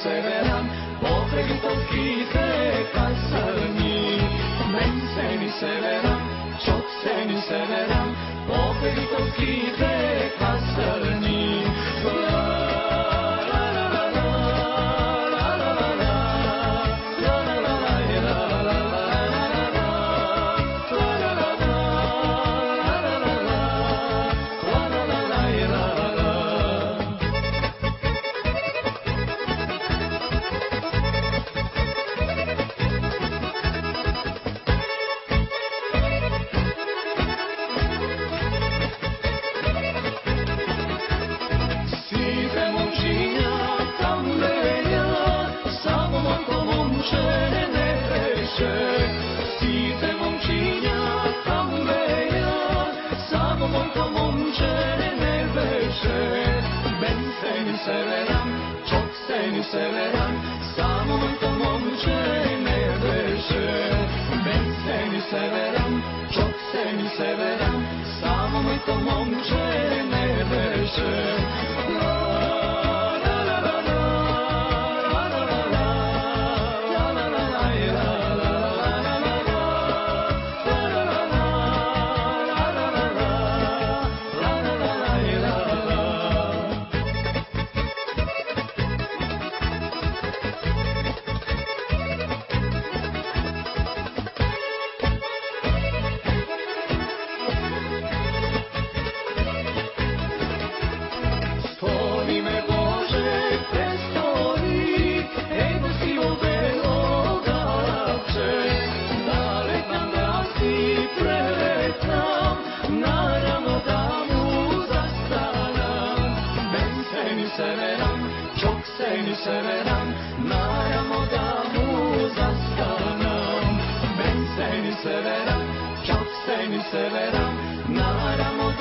severam, pokraj Tolkite kasarni. Ben seni severam, çok seni severam, pokraj Tolkite kasarni. Severam, çok seni severam, samo muito momče ne veše. Ben seni severam, çok seni severam, samo muito momče ne veše. Severam, çok seni severam, naravno da mu zastanam. Ben seni severam, çok seni severam, naravno